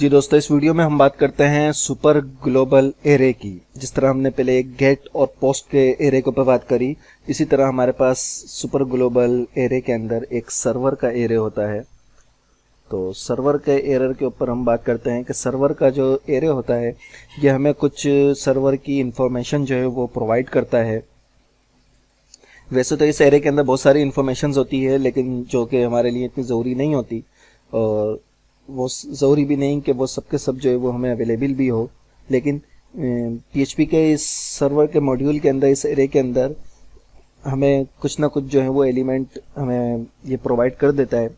जी दोस्तों, इस वीडियो में हम बात करते हैं सुपर ग्लोबल एरे की। जिस तरह हमने पहले एक गेट और पोस्ट के एरे के ऊपर बात करी, इसी तरह हमारे पास सुपर ग्लोबल एरे के अंदर एक सर्वर का एरे होता है। तो सर्वर के एरर के ऊपर हम बात करते हैं कि सर्वर का जो एरे होता है ये हमें कुछ सर्वर की इंफॉर्मेशन जो है वो प्रोवाइड करता है। वैसे तो इस एरे के अंदर बहुत सारी इन्फॉर्मेशन होती है, लेकिन जो कि हमारे लिए इतनी ज़रूरी नहीं होती, और वो ज़रूरी भी नहीं कि वो सबके सब जो है वो हमें अवेलेबल भी हो। लेकिन PHP के इस सर्वर के मॉड्यूल के अंदर, इस एरे के अंदर हमें कुछ ना कुछ जो है वो एलिमेंट हमें ये प्रोवाइड कर देता है,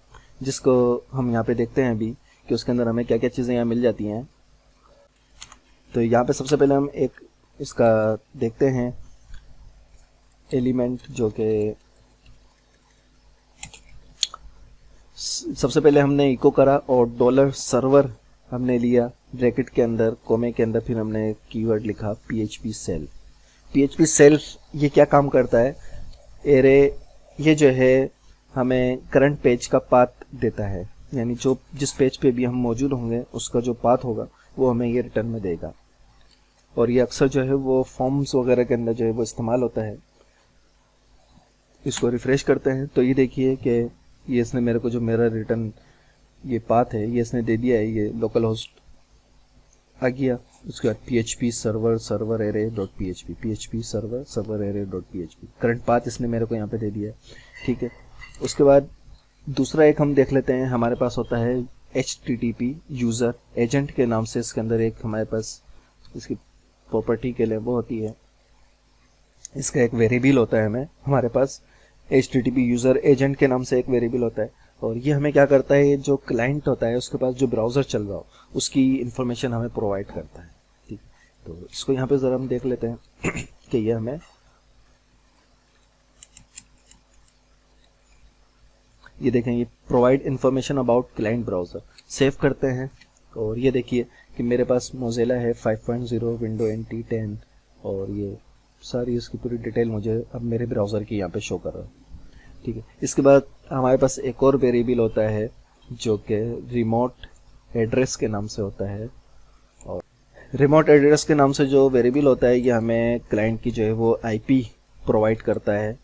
जिसको हम यहाँ पे देखते हैं अभी कि उसके अंदर हमें क्या क्या चीज़ें यहाँ मिल जाती हैं। तो यहाँ पे सबसे पहले हम एक इसका देखते हैं एलिमेंट, जो कि सबसे पहले हमने इको करा और डॉलर सर्वर हमने लिया ब्रैकेट के अंदर, कोमे के अंदर, फिर हमने कीवर्ड लिखा PHP सेल्फ। PHP सेल्फ ये क्या काम करता है? एरे ये जो है हमें करंट पेज का पाथ देता है, यानी जो जिस पेज पे भी हम मौजूद होंगे उसका जो पाथ होगा वो हमें ये रिटर्न में देगा। और ये अक्सर जो है वो फॉर्म्स वगैरह के अंदर जो है वो इस्तेमाल होता है। इसको रिफ्रेश करते हैं तो ये देखिए कि ये इसने मेरे को जो मेरा रिटर्न ये पाथ है ये इसने दे दिया है। ये लोकल होस्ट आ गया, उसके बाद PHP server array dot PHP, PHP server array dot PHP, current path इसने मेरे को यहाँ पे दे दिया है। ठीक है, उसके बाद दूसरा एक हम देख लेते हैं। हमारे पास होता है HTTP यूज़र एजेंट के नाम से, इसके अंदर एक हमारे पास इसकी प्रॉपर्टी के लिए वो होती है, इसका एक वेरिएबल होता है। हमारे पास HTTP यूज़र एजेंट के नाम से एक वेरिएबल होता है, और ये हमें क्या करता है, जो क्लाइंट होता है उसके पास जो ब्राउज़र चल रहा हो उसकी इन्फॉर्मेशन हमें प्रोवाइड करता है। ठीक, तो इसको यहाँ पे ज़रा हम देख लेते हैं कि ये हमें ये देखें, ये provide information about client browser. Save करते हैं और ये देखिए कि मेरे पास मोज़िला है 5.0 विंडो NT 10, और ये सारी इसकी पूरी डिटेल मुझे अब मेरे ब्राउज़र की यहाँ पे शो कर रहा है। ठीक है, इसके बाद हमारे पास एक और वेरिएबल होता है जो कि रिमोट एड्रेस के नाम से होता है। और रिमोट एड्रेस के नाम से जो वेरिएबल होता है ये हमें क्लाइंट की जो है वो IP प्रोवाइड करता है।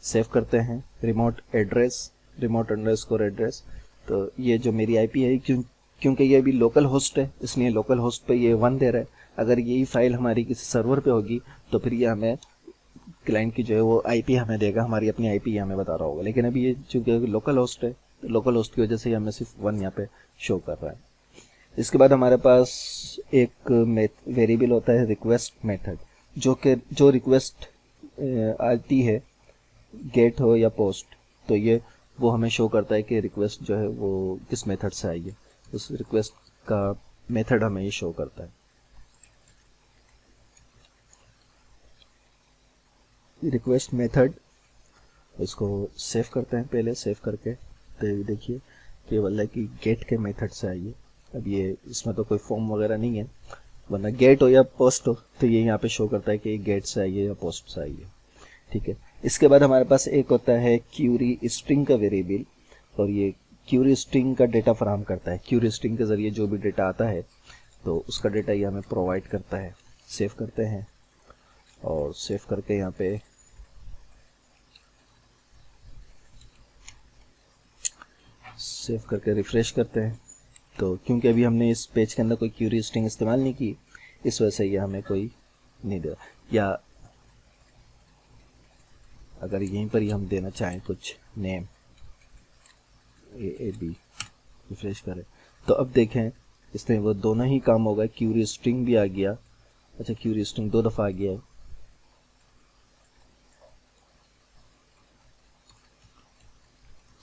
सेव करते हैं, रिमोट अंडरस्कोर एड्रेस। तो ये जो मेरी IP है, क्योंकि ये अभी लोकल होस्ट है, इसलिए लोकल होस्ट पे ये 1 दे रहा है। अगर यही फाइल हमारी किसी सर्वर पे होगी तो फिर ये हमें क्लाइंट की जो है वो IP हमें देगा, हमारी अपनी IP हमें बता रहा होगा। लेकिन अभी ये चूँकि लोकल होस्ट है, तो लोकल होस्ट की वजह से हमें सिर्फ 1 यहाँ पे शो कर रहा है। इसके बाद हमारे पास एक वेरिएबल होता है रिक्वेस्ट मेथड, जो रिक्वेस्ट आती है, गेट हो या पोस्ट, तो ये वो हमें शो करता है कि रिक्वेस्ट जो है वो किस मेथड से आई है। उस रिक्वेस्ट का मेथड हमें ये शो करता है। रिक्वेस्ट मेथड, इसको सेव करते हैं। पहले सेव करके तो ये देखिए केवल है कि गेट के मेथड से आई है। अब ये इसमें तो कोई फॉर्म वगैरह नहीं है, वरना गेट हो या पोस्ट हो तो ये यहाँ पे शो करता है कि गेट से आई है या पोस्ट से आई है। ठीक है, इसके बाद हमारे पास एक होता है क्यूरी स्ट्रिंग का वेरिएबल, और ये क्यूरी स्ट्रिंग का डेटा फराहम करता है। क्यूरी स्ट्रिंग के ज़रिए जो भी डेटा आता है तो उसका डेटा ये हमें प्रोवाइड करता है। सेव करते हैं और सेव करके यहाँ पे सेव करके रिफ्रेश करते हैं। तो क्योंकि अभी हमने इस पेज के अंदर कोई क्यूरी स्ट्रिंग इस्तेमाल नहीं की, इस वजह से ये हमें कोई नहीं दे रहा। या अगर यहीं पर ही हम देना चाहें कुछ नेम AAB, रिफ्रेश करें तो अब देखें इसमें वो दोनों ही काम होगा। क्यूरी स्ट्रिंग भी आ गया, अच्छा क्यूरी स्ट्रिंग 2 दफ़ा आ गया है।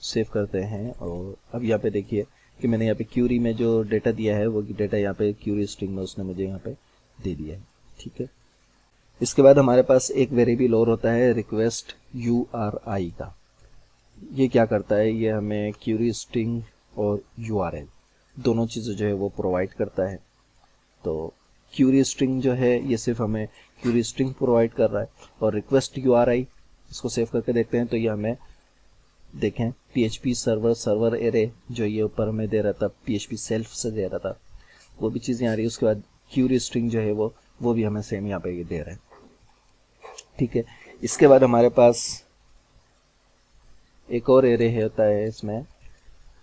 सेव करते हैं और अब यहाँ पे देखिए कि मैंने यहाँ पे क्यूरी में जो डेटा दिया है वो डेटा यहाँ पे क्यूरी स्ट्रिंग में उसने मुझे यहाँ पे दे दिया है। ठीक है, इसके बाद हमारे पास एक वेरिएबल और होता है रिक्वेस्ट URI का। ये क्या करता है, ये हमें क्यूरी स्ट्रिंग और URL दोनों चीज़ें जो है वो प्रोवाइड करता है। तो क्यूरी स्ट्रिंग जो है ये सिर्फ हमें क्यूरी स्ट्रिंग प्रोवाइड कर रहा है, और रिक्वेस्ट URI इसको सेव करके देखते हैं तो ये हमें देखें PHP सर्वर एरे जो ये ऊपर हमें दे रहा था PHP सेल्फ से दे रहा था वो भी चीज़ यहाँ आ रही है। उसके बाद क्यूरी स्ट्रिंग जो है वो भी हमें सेम यहाँ पे ये दे रहा है। ठीक है, इसके बाद हमारे पास एक और एरे होता है इसमें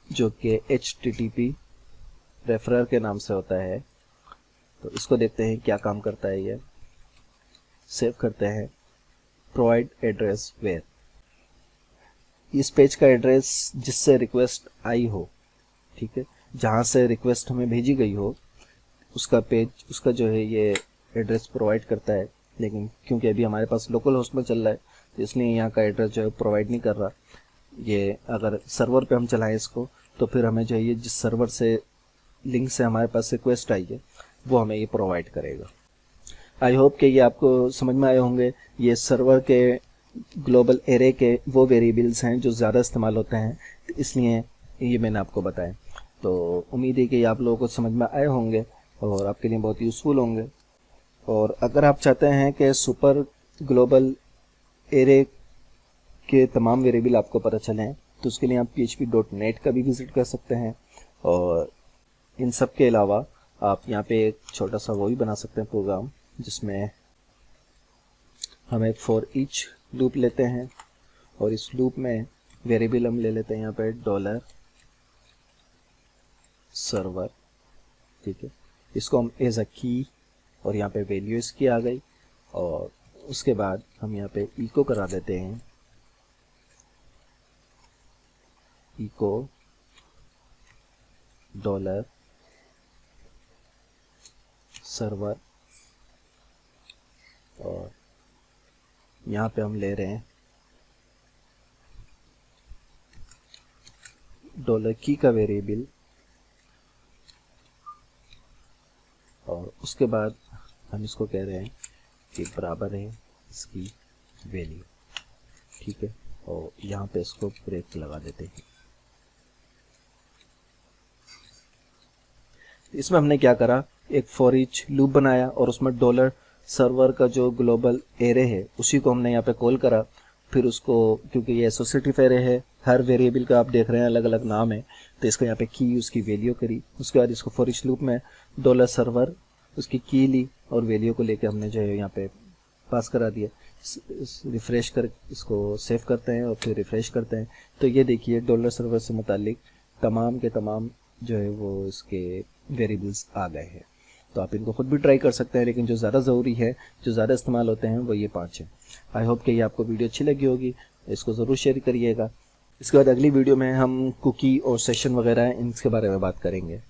जो कि HTTP रेफरर के नाम से होता है। तो इसको देखते हैं क्या काम करता है। ये सेव करते हैं, प्रोवाइड एड्रेस वेयर, इस पेज का एड्रेस जिससे रिक्वेस्ट आई हो, ठीक है, जहाँ से रिक्वेस्ट हमें भेजी गई हो उसका पेज, उसका जो है ये एड्रेस प्रोवाइड करता है। लेकिन क्योंकि अभी हमारे पास लोकल होस्ट में चल रहा है तो इसलिए यहाँ का एड्रेस जो है प्रोवाइड नहीं कर रहा। ये अगर सर्वर पे हम चलाएं इसको तो फिर हमें जो है ये जिस सर्वर से लिंक से हमारे पास रिक्वेस्ट आई है वो हमें ये प्रोवाइड करेगा। आई होप कि ये आपको समझ में आए होंगे। ये सर्वर के ग्लोबल एरे के वो वेरिएबल्स हैं जो ज़्यादा इस्तेमाल होते हैं, तो इसलिए ये मैंने आपको बताया। तो उम्मीद है कि आप लोगों को समझ में आए होंगे और आपके लिए बहुत यूज़फुल होंगे। और अगर आप चाहते हैं कि सुपर ग्लोबल एरे के तमाम वेरिएबल आपको पता चलें तो उसके लिए आप php.net का भी विज़िट कर सकते हैं। और इन सब के अलावा आप यहाँ पे एक छोटा सा वो भी बना सकते हैं प्रोग्राम जिसमें हम एक फॉर ईच लूप लेते हैं और इस लूप में वेरिएबल हम ले लेते हैं यहाँ पे $सर्वर, ठीक है, इसको हम एज अ की और यहाँ पे वैल्यू इसकी आ गई। और उसके बाद हम यहाँ पे इको करा देते हैं, इको $सर्वर, और यहाँ पे हम ले रहे हैं $की का वेरिएबल और उसके बाद हम इसको कह रहे हैं कि बराबर है इसकी वैल्यू, ठीक है, और यहाँ पे इसको ब्रेक लगा देते हैं। इसमें हमने क्या करा, एक फॉर ईच लूप बनाया और उसमें $सर्वर का जो ग्लोबल एरे है उसी को हमने यहाँ पे कॉल करा। फिर उसको, क्योंकि ये एसोसिएटिव एरे है, हर वेरिएबल का आप देख रहे हैं अलग अलग नाम है, तो इसको यहाँ पे की उसकी वैल्यू करी। उसके बाद इसको फॉर ईच लूप में $सर्वर उसकी की ली और वैल्यू को लेके हमने जो है यहाँ पे पास करा दिया। रिफ्रेश कर इसको सेव करते हैं और फिर रिफ्रेश करते हैं तो ये देखिए $सर्वर से मुतालिक तमाम के तमाम जो है वो इसके वेरिएबल्स आ गए हैं। तो आप इनको खुद भी ट्राई कर सकते हैं, लेकिन जो ज़्यादा ज़रूरी है, जो ज़्यादा इस्तेमाल होते हैं वो ये 5 हैं। आई होप कि ये आपको वीडियो अच्छी लगी होगी, इसको ज़रूर शेयर करिएगा। इसके बाद अगली वीडियो में हम कुकी और सेशन वगैरह इनके बारे में बात करेंगे।